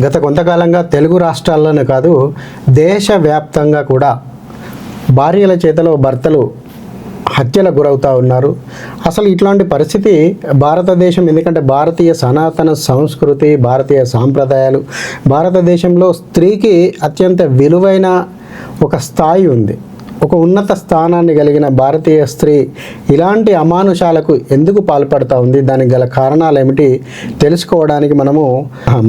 గత కొంతకాలంగా తెలుగు రాష్ట్రాల్లోనే కాదు దేశవ్యాప్తంగా కూడా భార్యల చేతిలో భర్తలు హత్యలకు గురవుతూ ఉన్నారు. అసలు ఇట్లాంటి పరిస్థితి భారతదేశం, ఎందుకంటే భారతీయ సనాతన సంస్కృతి, భారతీయ సాంప్రదాయాలు, భారతదేశంలో స్త్రీకి అత్యంత విలువైన ఒక స్థాయి ఉంది. ఒక ఉన్నత స్థానాన్ని కలిగిన భారతీయ స్త్రీ ఇలాంటి అమానుషాలకు ఎందుకు పాల్పడుతూ ఉంది, దానికి గల కారణాలు ఏమిటి తెలుసుకోవడానికి మనము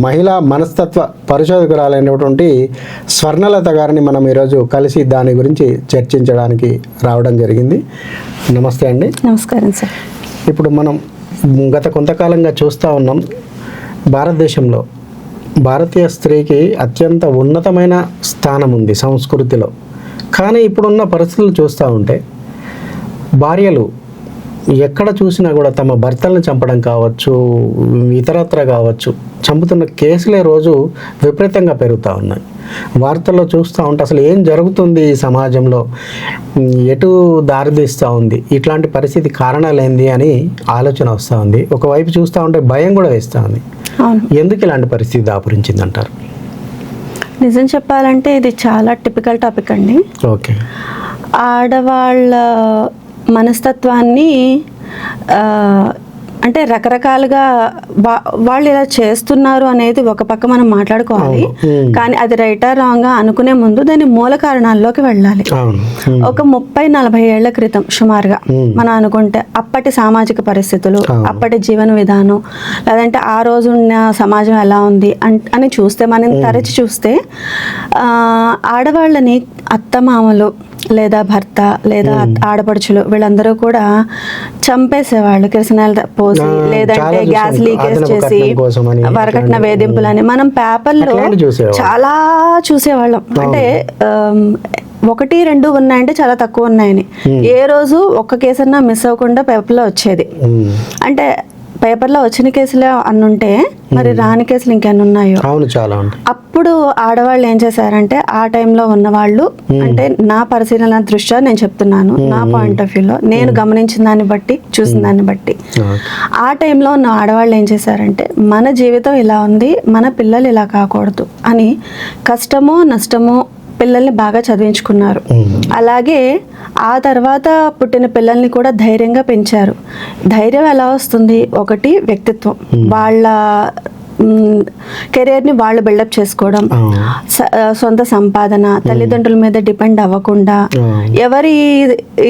మహిళా మనస్తత్వ పరిశోధకురాలైనటువంటి స్వర్ణలత గారిని మనం ఈరోజు కలిసి దాని గురించి చర్చించడానికి రావడం జరిగింది. నమస్తే అండి. నమస్కారం సార్. ఇప్పుడు మనం గత కొంతకాలంగా చూస్తూ ఉన్నాం, భారతదేశంలో భారతీయ స్త్రీకి అత్యంత ఉన్నతమైన స్థానం ఉంది సంస్కృతిలో. కానీ ఇప్పుడున్న పరిస్థితులు చూస్తూ ఉంటే భార్యలు ఎక్కడ చూసినా కూడా తమ భర్తలను చంపడం కావచ్చు, ఇతరత్ర కావచ్చు, చంపుతున్న కేసులే రోజు విపరీతంగా పెరుగుతూ ఉన్నాయి. వార్తల్లో చూస్తూ ఉంటే అసలు ఏం జరుగుతుంది ఈ సమాజంలో, ఎటు దారితీస్తూ ఉంది, ఇట్లాంటి పరిస్థితి కారణాలు ఏంది అని ఆలోచన వస్తూ ఉంది. ఒకవైపు చూస్తూ ఉంటే భయం కూడా వేస్తూ ఉంది. ఎందుకు ఇలాంటి పరిస్థితి దాపురించిందంటారు? నిజం చెప్పాలంటే ఇది చాలా టిపికల్ టాపిక్ అండి. ఓకే. ఆడవాళ్ళ మనస్తత్వాన్ని అంటే రకరకాలుగా వాళ్ళు ఇలా చేస్తున్నారు అనేది ఒక పక్క మనం మాట్లాడుకోవాలి. కానీ అది రైటా రాంగా అనుకునే ముందు దాని మూల కారణాల్లోకి వెళ్ళాలి. ఒక 30-40 ఏళ్ల క్రితం సుమారుగా మనం అనుకుంటే అప్పటి సామాజిక పరిస్థితులు, అప్పటి జీవన విధానం, లేదంటే ఆ రోజు ఉన్న సమాజం ఎలా ఉంది అని చూస్తే, మనం తరచి చూస్తే ఆడవాళ్ళని అత్తమామలు లేదా భర్త లేదా ఆడపడుచులు వీళ్ళందరూ కూడా చంపేసేవాళ్ళు. కిరసనాలు పోసి, లేదంటే గ్యాస్ లీకేజ్ చేసి, వరకట్న వేధింపులని మనం పేపర్లో చాలా చూసేవాళ్ళం. అంటే 1-2 ఉన్నాయంటే చాలా తక్కువ ఉన్నాయని. ఏ రోజు ఒక్క కేసన్నా మిస్ అవ్వకుండా పేపర్లో వచ్చేది. అంటే పేపర్లో వచ్చిన కేసులే అన్నుంటే మరి రాని కేసులు ఇంకెన్ని ఉన్నాయో. అప్పుడు ఆడవాళ్ళు ఏం చేశారంటే, ఆ టైంలో ఉన్న వాళ్ళు, అంటే నా పరిశీలన దృష్ట్యా నేను చెప్తున్నాను, నా పాయింట్ ఆఫ్ వ్యూలో నేను గమనించిన దాన్ని బట్టి, చూసిన దాన్ని బట్టి, ఆ టైంలో ఉన్న ఆడవాళ్ళు ఏం చేశారంటే, మన జీవితం ఇలా ఉంది, మన పిల్లలు ఇలా కాకూడదు అని కష్టమో నష్టమో పిల్లల్ని బాగా చదివించుకున్నారు. అలాగే ఆ తర్వాత పుట్టిన పిల్లల్ని కూడా ధైర్యంగా పెంచారు. ధైర్యం ఎలా వస్తుంది? ఒకటి వ్యక్తిత్వం, వాళ్ళ కెరీర్ని వాళ్ళు బిల్డప్ చేసుకోవడం, సొంత సంపాదన, తల్లిదండ్రుల మీద డిపెండ్ అవ్వకుండా ఎవరి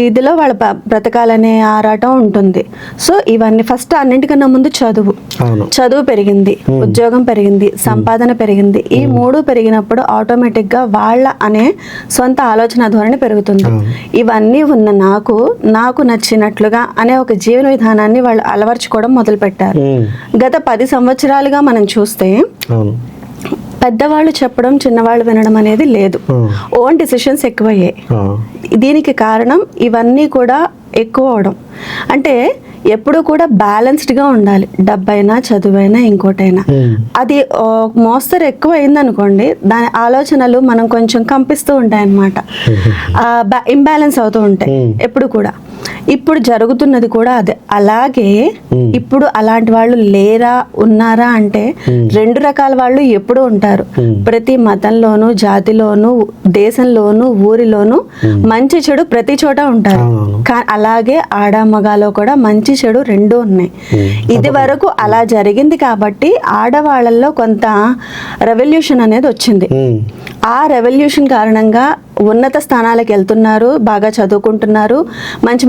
ఇదిలో వాళ్ళ బ్రతకాలనే ఆరాటం ఉంటుంది. సో ఇవన్నీ ఫస్ట్ అన్నింటికన్నా ముందు చదువు పెరిగింది, ఉద్యోగం పెరిగింది, సంపాదన పెరిగింది. ఈ 3 పెరిగినప్పుడు ఆటోమేటిక్గా వాళ్ళ అనే సొంత ఆలోచన ధోరణి పెరుగుతుంది. ఇవన్నీ ఉన్న నాకు నచ్చినట్లుగా అనే ఒక జీవన విధానాన్ని వాళ్ళు అలవర్చుకోవడం మొదలుపెట్టారు. గత 10 సంవత్సరాలుగా మనం చూస్తే పెద్దవాళ్ళు చెప్పడం, చిన్నవాళ్ళు వినడం అనేది లేదు. ఓన్ డిసిషన్స్ ఎక్కువయ్యాయి. దీనికి కారణం ఇవన్నీ కూడా ఎక్కువ అవడం. అంటే ఎప్పుడు కూడా బ్యాలెన్స్డ్గా ఉండాలి, డబ్బైనా చదువైనా ఇంకోటైనా. అది మోస్తరు ఎక్కువ అయిందనుకోండి, దాని ఆలోచనలు మనం కొంచెం కంపిస్తూ ఉంటాయన్నమాట, ఇంబ్యాలెన్స్ అవుతూ ఉంటాయి ఎప్పుడు కూడా. ఇప్పుడు జరుగుతున్నది కూడా అదే. అలాగే ఇప్పుడు అలాంటి వాళ్ళు లేరా, ఉన్నారా అంటే 2 రకాల వాళ్ళు ఎప్పుడు ఉంటారు. ప్రతి మతంలోనూ, జాతిలోనూ, దేశంలోనూ, ఊరిలోనూ మంచి చెడు ప్రతి చోట ఉంటారు. అలాగే ఆడ మగాలో కూడా మంచి చెడు 2 ఉన్నాయి. ఇది వరకు అలా జరిగింది కాబట్టి ఆడవాళ్ళల్లో కొంత రెవల్యూషన్ అనేది వచ్చింది. ఆ రెవల్యూషన్ కారణంగా ఉన్నత స్థానాలకు వెళ్తున్నారు, బాగా చదువుకుంటున్నారు.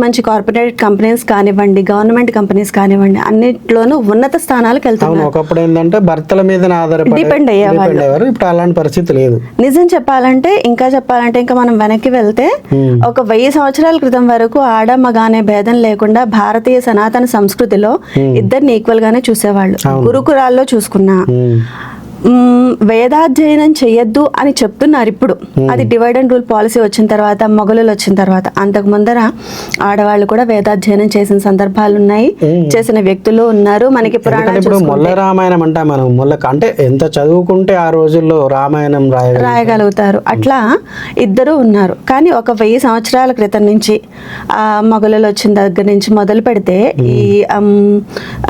మంచి కార్పొరేట్ కంపెనీస్ కానివ్వండి, గవర్నమెంట్ కంపెనీస్ కానివ్వండి, అన్నిట్లోనూ ఉన్నత స్థానాలకు వెళ్తున్నారు. ఒకప్పుడు ఏంటంటే భర్తల మీద డిపెండ్ అయ్యేవాళ్ళు. ఇప్పుడు అలాంటి పరిస్థితి లేదు. నిజం చెప్పాలంటే ఇంకా మనం వెనక్కి వెళ్తే ఒక 1000 సంవత్సరాల క్రితం వరకు ఆడ మగ అనే భేదం లేకుండా భారతీయ సనాతన సంస్కృతిలో ఇద్దరిని ఈక్వల్ గానే చూసేవాళ్ళు. గురుకులాల్లో చూసుకున్నా వేదాధ్యయనం చెయ్యొద్దు అని చెప్తున్నారు ఇప్పుడు. అది డివైడ్ అండ్ రూల్ పాలసీ వచ్చిన తర్వాత, మొఘలులు వచ్చిన తర్వాత. అంతకు ముందర ఆడవాళ్ళు కూడా వేదాధ్యయనం చేసిన సందర్భాలు ఉన్నాయి, చేసిన వ్యక్తులు ఉన్నారు. మనకి పురాణాలు మొల్ల రామాయణం అంటే మనం అంటే ఎంత చదువుకుంటే ఆ రోజుల్లో రామాయణం రాయగలుగుతారు. అట్లా ఇద్దరు ఉన్నారు. కానీ ఒక 1000 సంవత్సరాల క్రితం నుంచి మొఘలులు వచ్చిన దగ్గర నుంచి మొదలు పెడితే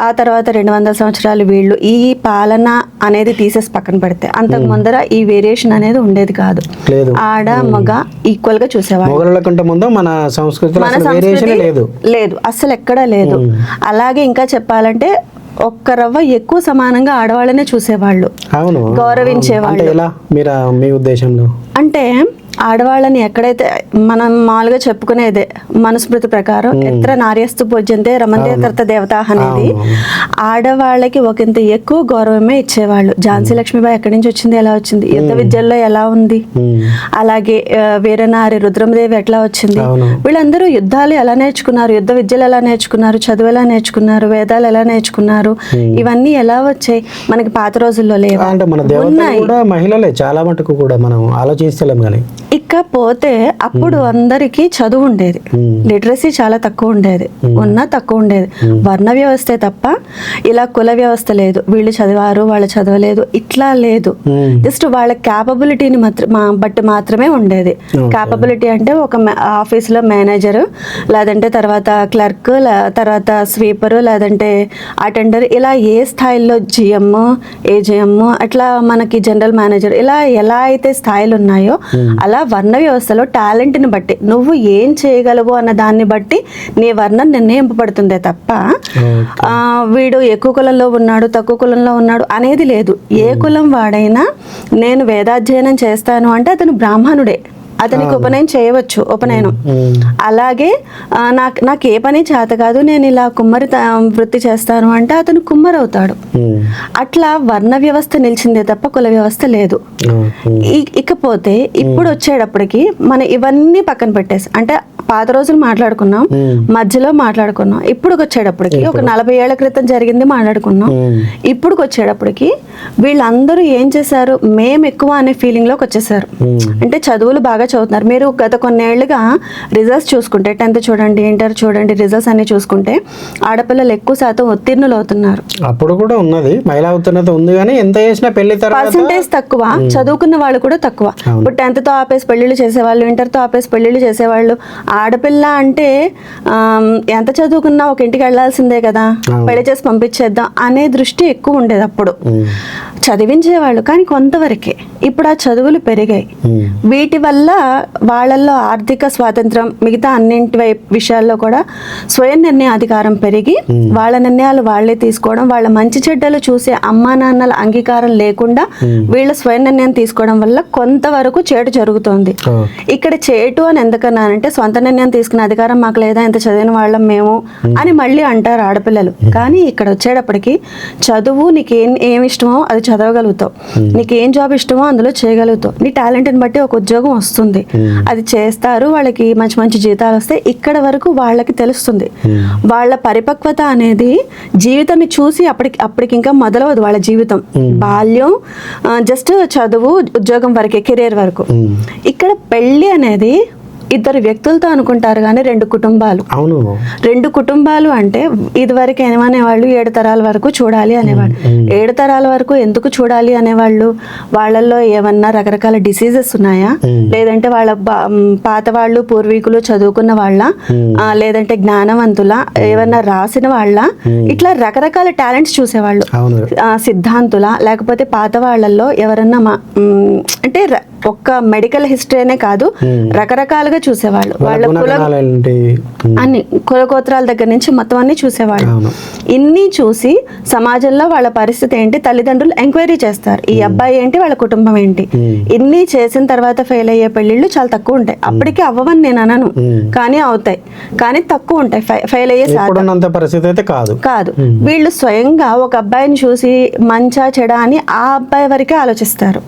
ఆ తర్వాత 200 సంవత్సరాలు వీళ్ళు ఈ పాలన అనేది తీసేసి తీసేసి పక్కన పెడితే అంతకు ముందర ఈ వేరియేషన్ అనేది ఉండేది కాదు. లేదు. ఆడ మగ ఈక్వల్ గా చూసేవాళ్ళు. మొగల కంటే ముందు మన సంస్కృతిలో అసలు వేరియేషన్ లేదు అసలు ఎక్కడా లేదు. అలాగే ఇంకా చెప్పాలంటే ఒక్క రవ్వ ఎక్కువ సమానంగా ఆడవాళ్ళనే చూసేవాళ్ళు, అవును, గౌరవించేవాళ్ళు. ఎలా మీరు మీ ఉద్దేశంలో? అంటే ఆడవాళ్ళని ఎక్కడైతే మనం మామూలుగా చెప్పుకునేదే మనుస్మృతి ప్రకారం ఎత్ర నార్యస్తు పూజ్యంతే రమంతే కర్త దేవత అనేది, ఆడవాళ్ళకి ఒకంత ఎక్కువ గౌరవమే ఇచ్చేవాళ్ళు. ఝాన్సీ లక్ష్మీబాయి ఎక్కడి నుంచి వచ్చింది, ఎలా వచ్చింది, యుద్ధ విద్యల్లో ఎలా ఉంది, అలాగే వీరనారి రుద్రమదేవి ఎట్లా వచ్చింది, వీళ్ళందరూ యుద్ధాలు ఎలా నేర్చుకున్నారు, యుద్ధ విద్యలు ఎలా నేర్చుకున్నారు, చదువు ఎలా నేర్చుకున్నారు, వేదాలు ఎలా నేర్చుకున్నారు, ఇవన్నీ ఎలా వచ్చాయి మనకి పాత రోజుల్లో లేవు. అంటే మన దేవతలు కూడా మహిళలే చాలా మటుకు కూడా మనం ఆలోచిస్తలేం కానీ. ఇకపోతే అప్పుడు అందరికీ చదువు ఉండేది, లిటరసీ చాలా తక్కువ ఉండేది, ఉన్నా తక్కువ ఉండేది. వర్ణ వ్యవస్థే తప్ప ఇలా కుల వ్యవస్థ లేదు, వీళ్ళు చదివారు వాళ్ళు చదవలేదు ఇట్లా లేదు. జస్ట్ వాళ్ళ క్యాపబిలిటీని బట్టి మాత్రమే ఉండేది. క్యాపబిలిటీ అంటే ఒక ఆఫీసులో మేనేజర్, లేదంటే తర్వాత క్లర్క్, తర్వాత స్వీపర్, లేదంటే అటెండర్, ఇలా ఏ స్థాయిలో జిఎం, ఏజిఎం, అట్లా మనకి జనరల్ మేనేజర్, ఇలా ఎలా అయితే స్థాయిలు ఉన్నాయో అలా వర్ణ వ్యవస్థలో టాలెంట్ని బట్టి నువ్వు ఏం చేయగలవు అన్న దాన్ని బట్టి నీ వర్ణం నిర్ణయింపబడుతుందే తప్ప వీడు ఎక్కువ కులంలో ఉన్నాడు తక్కువ కులంలో ఉన్నాడు అనేది లేదు. ఏ కులం వాడైనా నేను వేదాధ్యయనం చేస్తాను అంటే అతను బ్రాహ్మణుడే, అతనికి ఉపనయనం చేయవచ్చు, ఉపనయనం. అలాగే నాకు ఏ పని చేత కాదు, నేను ఇలా కుమ్మరి వృత్తి చేస్తాను అంటే అతను కుమ్మరి అవుతాడు. అట్లా వర్ణ వ్యవస్థ నిలిచిందే తప్ప కుల వ్యవస్థ లేదు. ఇకపోతే ఇప్పుడు వచ్చేటప్పటికి మనం ఇవన్నీ పక్కన పెట్టేసి, అంటే పాత రోజులు మాట్లాడుకున్నాం, మధ్యలో మాట్లాడుకున్నాం, ఇప్పుడు వచ్చేటప్పటికి ఒక 40 ఏళ్ల క్రితం జరిగింది మాట్లాడుకున్నాం. ఇప్పుడు వచ్చేటప్పటికి వీళ్ళందరూ ఏం చేశారు, మేము ఎక్కువ అనే ఫీలింగ్ లోకి వచ్చేసారు. అంటే చదువులు బాగా చదువుతున్నారు. మీరు గత కొన్నేళ్లుగా రిజల్ట్స్ చూసుకుంటే 10th చూడండి, ఇంటర్ చూడండి, రిజల్ట్స్ అన్ని చూసుకుంటే ఆడపిల్లలు ఎక్కువ శాతం ఉత్తీర్ణులు అవుతున్నారు. అప్పుడు కూడా ఉన్నది మహిళా ఉత్తీర్ణత ఉంది, కానీ ఎంత చేసినా పెళ్లి పర్సంటేజ్ తక్కువ, చదువుకున్న వాళ్ళు కూడా తక్కువ. ఇప్పుడు 10th తో ఆపేసి పెళ్లిళ్ళు చేసేవాళ్ళు, ఇంటర్ తో ఆపేసి పెళ్లిళ్ళు చేసేవాళ్ళు. ఆడపిల్ల అంటే ఎంత చదువుకున్నా ఒక ఇంటికి వెళ్లాల్సిందే కదా, పెళ్లి చేసి పంపించేద్దాం అనే దృష్టి ఎక్కువ ఉండేది. అప్పుడు చదివించేవాళ్ళు కానీ కొంతవరకే. ఇప్పుడు ఆ చదువులు పెరిగాయి. వీటి వల్ల వాళ్ళల్లో ఆర్థిక స్వాతంత్రం, మిగతా అన్నింటి విషయాల్లో కూడా స్వయం నిర్ణయ అధికారం పెరిగి వాళ్ళ నిర్ణయాలు వాళ్లే తీసుకోవడం, వాళ్ళ మంచి చెడ్డలు చూసే అమ్మా నాన్నల అంగీకారం లేకుండా వీళ్ళ స్వయం నిర్ణయం తీసుకోవడం వల్ల కొంతవరకు చేటు జరుగుతోంది. ఇక్కడ చేటు అని ఎందుకన్నానంటే సొంత నిర్ణయం తీసుకునే అధికారం మాకు లేదా, ఇంత చదివిన వాళ్ళం మేము అని మళ్ళీ అంటారు ఆడపిల్లలు. కానీ ఇక్కడ వచ్చేటప్పటికి చదువు ఏమి ఇష్టమో అది చదవగలుగుతావు, నీకేం జాబ్ ఇష్టమో అందులో చేయగలుగుతావు, నీ టాలెంట్ని బట్టి ఒక ఉద్యోగం వస్తుంది, అది చేస్తారు, వాళ్ళకి మంచి మంచి జీతాలు వస్తాయి. ఇక్కడ వరకు వాళ్ళకి తెలుస్తుంది. వాళ్ళ పరిపక్వత అనేది జీవితాన్ని చూసి అప్పటికి ఇంకా మొదలవదు వాళ్ళ జీవితం. బాల్యం జస్ట్ చదువు ఉద్యోగం వరకే, కెరీర్ వరకు. ఇక్కడ పెళ్లి అనేది ఇద్దరు వ్యక్తులతో అనుకుంటారు కానీ 2 కుటుంబాలు. 2 కుటుంబాలు అంటే ఇదివరకు ఏమనేవాళ్ళు 7 తరాల వరకు చూడాలి అనేవాళ్ళు. 7 తరాల వరకు ఎందుకు చూడాలి అనేవాళ్ళు? వాళ్ళల్లో ఏమన్నా రకరకాల డిసీజెస్ ఉన్నాయా, లేదంటే వాళ్ళ పాత వాళ్ళు పూర్వీకులు చదువుకున్న వాళ్ళ, లేదంటే జ్ఞానవంతుల, ఏమన్నా రాసిన వాళ్ళ, ఇట్లా రకరకాల టాలెంట్స్ చూసేవాళ్ళు. సిద్ధాంతుల, లేకపోతే పాత వాళ్ళల్లో ఎవరన్నా అంటే ఒక్క మెడికల్ హిస్టరీనే కాదు రకరకాలుగా చూసేవాళ్ళు. వాళ్ళ కులం అన్ని కులగోత్రాల దగ్గర నుంచి మొత్తం అన్ని చూసేవాళ్ళు. ఇన్ని చూసి సమాజంలో వాళ్ళ పరిస్థితి ఏంటి, తల్లిదండ్రులు ఎంక్వైరీ చేస్తారు, ఈ అబ్బాయి ఏంటి, వాళ్ళ కుటుంబం ఏంటి. ఇన్ని చేసిన తర్వాత ఫెయిల్ అయ్యే పెళ్లిళ్ళు చాలా తక్కువ ఉంటాయి. అప్పటికి అవ్వవని నేను అనను, కానీ అవుతాయి, కానీ తక్కువ ఉంటాయి ఫెయిల్ అయ్యే పరిస్థితి అయితే కాదు. వీళ్ళు స్వయంగా ఒక అబ్బాయిని చూసి మంచా చెడా అని ఆ అబ్బాయి వరకే ఆలోచిస్తారు.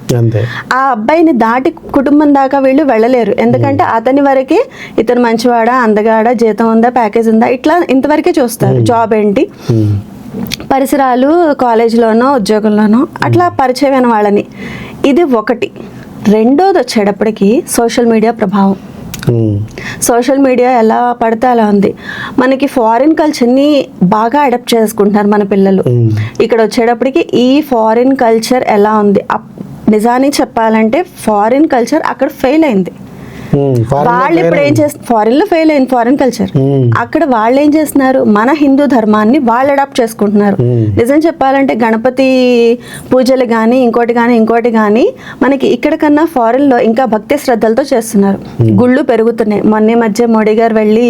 ఆ అబ్బాయిని దాటి కుటుంబం దాకా వీళ్ళు వెళ్ళలేరు. ఎందుకంటే అతని వరకే ఇతను మంచివాడా, అందగాడా, జీతం ఉందా, ప్యాకేజ్ ఉందా, ఇట్లా ఇంతవరకే చూస్తారు. జాబ్ ఏంటి, పరిసరాలు, కాలేజీలోనో ఉద్యోగంలోనో అట్లా పరిచయమైన వాళ్ళని. ఇది ఒకటి. రెండోది వచ్చేటప్పటికి సోషల్ మీడియా ప్రభావం. సోషల్ మీడియా ఎలా పడితే అలా ఉంది. మనకి ఫారిన్ కల్చర్ని బాగా అడాప్ట్ చేసుకుంటున్నారు మన పిల్లలు. ఇక్కడ వచ్చేటప్పటికి ఈ ఫారిన్ కల్చర్ ఎలా ఉంది, నిజానికి చెప్పాలంటే ఫారిన్ కల్చర్ అక్కడ ఫెయిల్ అయింది. వాళ్ళు ఇప్పుడు ఏం చేస్తారు, ఫారిన్ లో ఫెయిల్ అయింది ఫారిన్ కల్చర్, అక్కడ వాళ్ళు ఏం చేస్తున్నారు, మన హిందూ ధర్మాన్ని వాళ్ళు అడాప్ట్ చేసుకుంటున్నారు. నిజం చెప్పాలంటే గణపతి పూజలు కానీ ఇంకోటి కానీ మనకి ఇక్కడ కన్నా ఫారిన్ లో ఇంకా భక్తి శ్రద్ధలతో చేస్తున్నారు. గుళ్ళు పెరుగుతున్నాయి. మొన్న మధ్య మోడీ గారు వెళ్ళి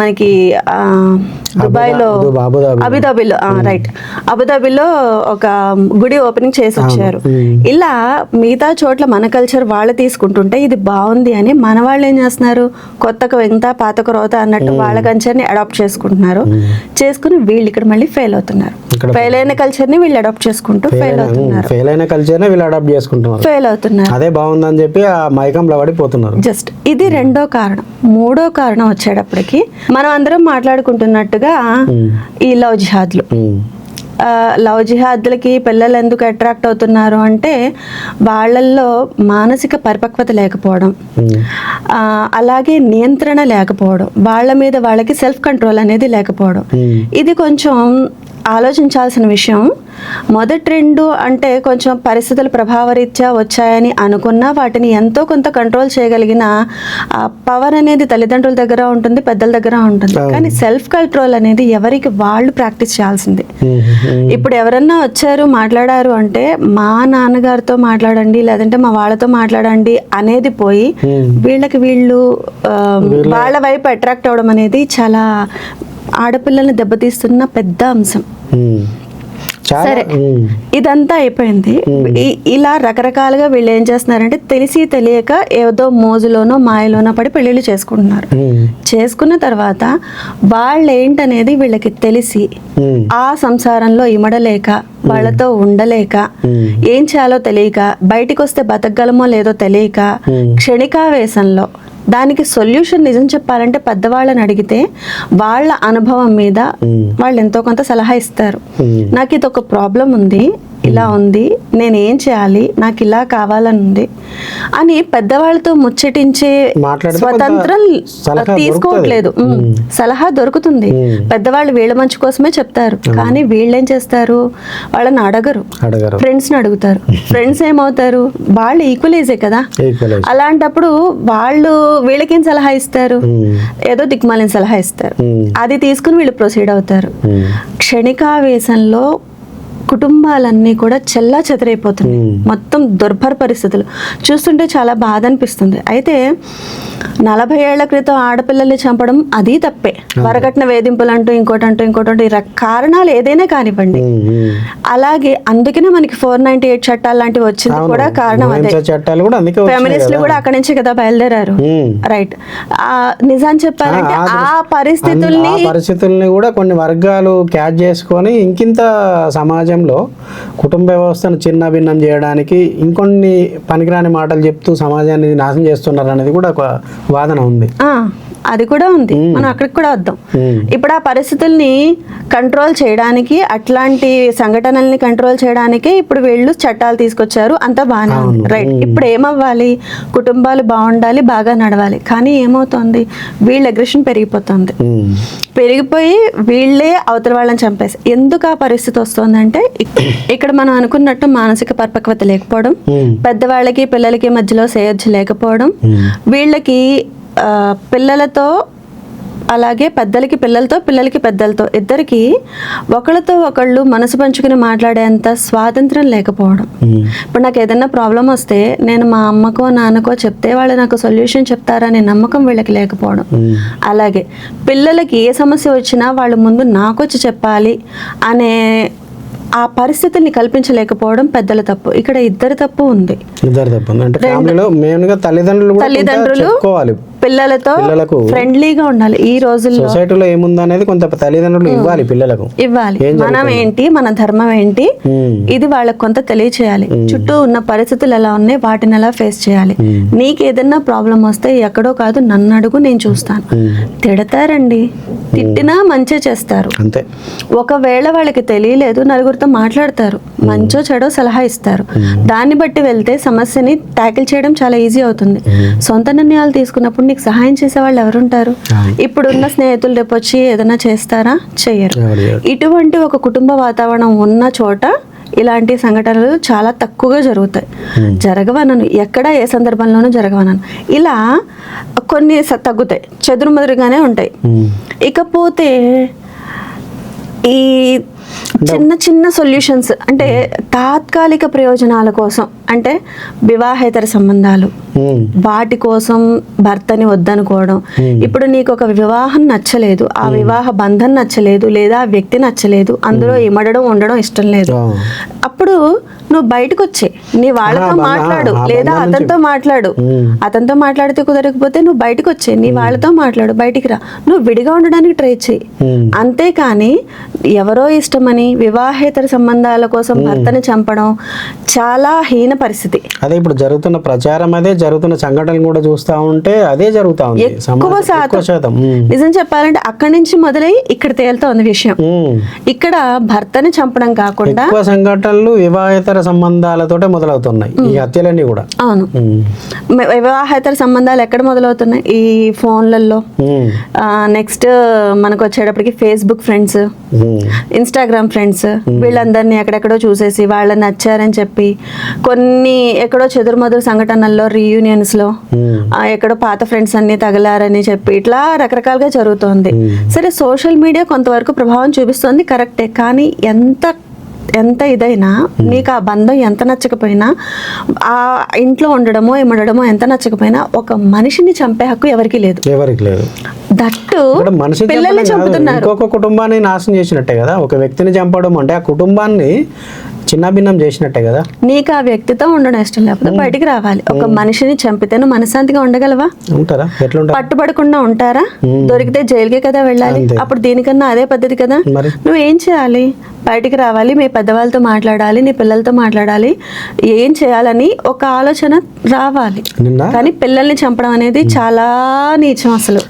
మనకి దుబాయ్లో అబుదాబిలో రైట్ అబుదాబిలో ఒక గుడి ఓపెనింగ్ చేసి వచ్చారు. ఇలా మిగతా చోట్ల మన కల్చర్ వాళ్ళు తీసుకుంటుంటే ఇది బాగుంది అని మన వాళ్ళు ఏం చేస్తున్నారు, కొత్తకు ఎంత పాతకు రోత అన్నట్టు వాళ్ళ కల్చర్ని అడాప్ట్ చేసుకుంటున్నారు. చేసుకుని వీళ్ళు ఇక్కడ మళ్ళీ ఫెయిల్ అవుతున్నారు. ఫెయిల్ అయిన కల్చర్ని వీళ్ళు అడాప్ట్ చేసుకుంటూ ఫెయిల్ అవుతున్నారు. ఫెయిల్ అయిన కల్చర్ని వీళ్ళు అడాప్ట్ చేసుకుంటున్నారు, ఫెయిల్ అవుతున్నారు. అదే బాగుందని చెప్పి ఆ మైకంలో పడిపోతున్నారు. జస్ట్ ఇది రెండో కారణం. మూడో కారణం వచ్చేటప్పటికి మనం అందరం మాట్లాడుకుంటున్నట్టుగా ఈ లవ్ జిహాద్లు. లవ్ జిహాద్లకి పిల్లలు ఎందుకు అట్రాక్ట్ అవుతున్నారు అంటే వాళ్ళల్లో మానసిక పరిపక్వత లేకపోవడం, అలాగే నియంత్రణ లేకపోవడం, వాళ్ళ మీద వాళ్ళకి సెల్ఫ్ కంట్రోల్ అనేది లేకపోవడం. ఇది కొంచెం ఆలోచించాల్సిన విషయం. మొదటి రెండు అంటే కొంచెం పరిస్థితుల ప్రభావరీత్యా వచ్చాయని అనుకున్నా వాటిని ఎంతో కొంత కంట్రోల్ చేయగలిగిన పవర్ అనేది తల్లిదండ్రుల దగ్గర ఉంటుంది, పెద్దల దగ్గర ఉంటుంది. కానీ సెల్ఫ్ కంట్రోల్ అనేది ఎవరికి వాళ్ళు ప్రాక్టీస్ చేయాల్సింది. ఇప్పుడు ఎవరన్నా వచ్చారు మాట్లాడారు అంటే మా నాన్నగారితో మాట్లాడండి లేదంటే మా వాళ్ళతో మాట్లాడండి అనేది పోయి వీళ్ళకి వీళ్ళు వాళ్ళ వైపు అట్రాక్ట్ అవ్వడం అనేది చాలా ఆడపిల్లల్ని దెబ్బతీస్తున్న పెద్ద అంశం. సరే, ఇదంతా అయిపోయింది. ఇలా రకరకాలుగా వీళ్ళు ఏం చేస్తున్నారంటే తెలిసి తెలియక ఏదో మోజులోనో మాయలోనో పడి పెళ్లిళ్ళు చేసుకుంటున్నారు. చేసుకున్న తర్వాత వాళ్ళు ఏంటనేది వీళ్ళకి తెలిసి ఆ సంసారంలో ఇమడలేక వాళ్ళతో ఉండలేక ఏం చేయాలో తెలియక బయటికి వస్తే బతకగలమో లేదో తెలియక క్షణికావేశంలో దానికి సొల్యూషన్ నిజం చెప్పాలంటే పెద్దవాళ్ళని అడిగితే వాళ్ళ అనుభవం మీద వాళ్ళు ఎంతో కొంత సలహా ఇస్తారు. నాకు ఇది ఒక ప్రాబ్లం ఉంది, ఇలా ఉంది, నేను ఏం చేయాలి, నాకు ఇలా కావాలని ఉంది అని పెద్దవాళ్ళతో ముచ్చటించే స్వతంత్రం తీసుకోవట్లేదు. సలహా దొరుకుతుంది, పెద్దవాళ్ళు వీళ్ళ మంచి కోసమే చెప్తారు. కానీ వీళ్ళేం చేస్తారు, వాళ్ళని అడగరు, ఫ్రెండ్స్ని అడుగుతారు. ఫ్రెండ్స్ ఏమవుతారు, వాళ్ళు ఈక్వలైజే కదా. అలాంటప్పుడు వాళ్ళు వీళ్ళకేం సలహా ఇస్తారు, ఏదో దిక్మాలిన సలహా ఇస్తారు. అది తీసుకుని వీళ్ళు ప్రొసీడ్ అవుతారు. క్షణికావేశంలో కుటుంబాలన్నీ కూడా చెల్లా చెదరైపోతున్నాయి. మొత్తం దుర్భర పరిస్థితులు చూస్తుంటే చాలా బాధ అనిపిస్తుంది. అయితే 40 ఏళ్ల క్రితం ఆడపిల్లల్ని చంపడం అది తప్పే. వరకట్న వేధింపులు అంటూ ఇంకోటంటూ కారణాలు ఏదైనా కానివ్వండి. అలాగే అందుకనే మనకి 498 చట్టాలు లాంటివి వచ్చింది కూడా కారణం అదే. ఫెమినిస్టులు కూడా అక్కడి నుంచి కదా బయలుదేరారు. రైట్. నిజాన్ని చెప్పాలంటే ఆ పరిస్థితుల్ని కూడా కొన్ని వర్గాలు క్యాచ్ చేసుకొని ఇంకింత సమాజం కుటుంబ వ్యవస్థను చిన్న భిన్నం చేయడానికి ఇంకొన్ని పనికిరాని మాటలు చెప్తూ సమాజాన్ని నాశనం చేస్తున్నారు అనేది కూడా ఒక వాదన ఉంది. అది కూడా ఉంది, మనం అక్కడికి కూడా వద్దాం. ఇప్పుడు ఆ పరిస్థితుల్ని కంట్రోల్ చేయడానికి, అట్లాంటి సంఘటనల్ని కంట్రోల్ చేయడానికి ఇప్పుడు వీళ్ళు చట్టాలు తీసుకొచ్చారు, అంతా బాగానే ఉంది. రైట్. ఇప్పుడు ఏమవ్వాలి, కుటుంబాలు బాగుండాలి, బాగా నడవాలి. కానీ ఏమవుతుంది, వీళ్ళ అగ్రెషన్ పెరిగిపోతుంది. పెరిగిపోయి వీళ్ళే అవతల వాళ్ళని చంపేసి. ఎందుకు ఆ పరిస్థితి వస్తుందంటే ఇక్కడ మనం అనుకున్నట్టు మానసిక పరిపక్వత లేకపోవడం, పెద్దవాళ్ళకి పిల్లలకి మధ్యలో సేయర్జ్ లేకపోవడం, వీళ్ళకి పిల్లలతో అలాగే పెద్దలకి పిల్లలతో పిల్లలకి పెద్దలతో ఇద్దరికి ఒకళ్ళతో ఒకళ్ళు మనసు పంచుకుని మాట్లాడేంత స్వాతంత్రం లేకపోవడం. ఇప్పుడు నాకు ఏదైనా ప్రాబ్లం వస్తే నేను మా అమ్మకో నాన్నకో చెప్తే వాళ్ళు నాకు సొల్యూషన్ చెప్తారనే నమ్మకం వీళ్ళకి లేకపోవడం. అలాగే పిల్లలకి ఏ సమస్య వచ్చినా వాళ్ళు ముందు నాకొచ్చి చెప్పాలి అనే ఆ పరిస్థితుల్ని కల్పించలేకపోవడం పెద్దల తప్పు. ఇక్కడ ఇద్దరు తప్పు ఉంది. తల్లిదండ్రులు పిల్లలతో ఫ్రెండ్లీగా ఉండాలి. ఈ రోజుల్లో సొసైటీలో ఏముందనేది కొంత తల్లిదండ్రులు ఇవ్వాలి, పిల్లలకు ఇవ్వాలి. మనం ఏంటి, మన ధర్మం ఏంటి, ఇది వాళ్ళకి కొంత తెలియచేయాలి. చుట్టూ ఉన్న పరిస్థితులు ఎలా ఉన్నాయి, వాటిని ఎలా ఫేస్ చేయాలి. నీకు ఏదైనా ప్రాబ్లం వస్తే ఎక్కడో కాదు, నన్ను అడుగు, నేను చూస్తాను. తిడతారండి, తిట్టినా మంచి చేస్తారు. అంతే. ఒకవేళ వాళ్ళకి తెలియలేదు, నలుగురితో మాట్లాడతారు, మంచో చెడో సలహా ఇస్తారు. దాన్ని బట్టి వెళ్తే సమస్యని ట్యాకిల్ చేయడం చాలా ఈజీ అవుతుంది. సొంత నిర్ణయాలు తీసుకున్నప్పుడు నీకు సహాయం చేసే వాళ్ళు ఎవరుంటారు? ఇప్పుడున్న స్నేహితులు రేపు వచ్చి ఏదైనా చేస్తారా? చెయ్యరు. ఇటువంటి ఒక కుటుంబ వాతావరణం ఉన్న చోట ఇలాంటి సంఘటనలు చాలా తక్కువగా జరుగుతాయి. జరగవనను, ఎక్కడ ఏ సందర్భంలోనూ జరగవనను. ఇలా కొన్ని తగ్గుతాయి, చెదురుమదురుగానే ఉంటాయి. ఇకపోతే ఈ చిన్న చిన్న సొల్యూషన్స్ అంటే తాత్కాలిక ప్రయోజనాల కోసం, అంటే వివాహేతర సంబంధాలు, వాటి కోసం భర్తని వద్దనుకోవడం. ఇప్పుడు నీకు ఒక వివాహం నచ్చలేదు, ఆ వివాహ బంధం నచ్చలేదు, లేదా ఆ వ్యక్తి నచ్చలేదు, అందులో ఇమడడం ఉండడం ఇష్టం లేదు, అప్పుడు నువ్వు బయటకు వచ్చే నీ వాళ్ళతో మాట్లాడు, లేదా అతనితో మాట్లాడు. అతనితో మాట్లాడితే కుదరకపోతే నువ్వు బయటకు వచ్చే నీ వాళ్ళతో మాట్లాడు, బయటికి రా. నువ్వు విడిగా ఉండడానికి ట్రై చేయి. అంతేకాని ఎవరో ఇష్టమని వివాహేతర సంబంధాల కోసం భర్తని చంపడం చాలా హీన పరిస్థితి. అదే ఇప్పుడు జరుగుతున్న ప్రచారం, అదే జరుగుతున్న సంఘటనలు కూడా చూస్తా ఉంటే అదే జరుగుతా ఉంది. ఎక్కువ శాతం నిజం చెప్పాలంటే అక్కడి నుంచి మొదలై ఇక్కడ తేలుతా ఉంది విషయం. ఇక్కడ భర్తని చంపడం కాకుండా ఎక్కువ సంఘటనలు వివాహేతర సంబంధాలతోటే మొదలవుతున్నాయి ఈ హత్యలన్నీ కూడా. అవును, వివాహేతర సంబంధాలు ఎక్కడ మొదలవుతున్నాయి? ఈ ఫోన్లలో. నెక్స్ట్ మనకు వచ్చేటప్పటికి ఫేస్బుక్ ఫ్రెండ్స్, ఇన్స్టాగ్రామ్ ఫ్రెండ్స్, వీళ్ళందరినీ ఎక్కడెక్కడో చూసేసి వాళ్ళని నచ్చారని చెప్పి కొన్ని ఎక్కడో చెదురుమదురు సంఘటనల్లో, రీయూనియన్స్ లో ఎక్కడో పాత ఫ్రెండ్స్ అన్ని తగలారని చెప్పి ఇట్లా రకరకాలుగా జరుగుతోంది. సరే, సోషల్ మీడియా కొంతవరకు ప్రభావం చూపిస్తోంది, కరెక్టే. కానీ ఎంత ఇదైనా నీకు ఆ బంధం ఎంత నచ్చకపోయినా, ఆ ఇంట్లో ఉండడమో ఇమ్మడమో ఎంత నచ్చకపోయినా, ఒక మనిషిని చంపే హక్కు ఎవరికి లేదు. దట్టు పిల్లల్ని చంపుతున్నారు. ఇంకొక కుటుంబాన్ని నాశనం చేసినట్టే కదా. ఒక వ్యక్తిని చంపడం అంటే ఆ కుటుంబాన్ని చిన్నభిన్నం చేసినట్టే కదా. నీకు ఆ వ్యక్తితో ఉండడం ఇష్టం లేకపోతే బయటికి రావాలి. ఒక మనిషిని చంపితే నువ్వు మనశాంతిగా ఉండగలవా? ఉంటారా? పట్టుబడకుండా ఉంటారా? దొరికితే జైలుకే కదా వెళ్ళాలి. అప్పుడు దీనికన్నా అదే పద్ధతి కదా. నువ్వు ఏం చేయాలి? బయటికి రావాలి, మీ పెద్దవాళ్ళతో మాట్లాడాలి, నీ పిల్లలతో మాట్లాడాలి, ఏం చేయాలని ఒక ఆలోచన రావాలి. కానీ పిల్లల్ని చంపడం అనేది చాలా నీచం అసలు.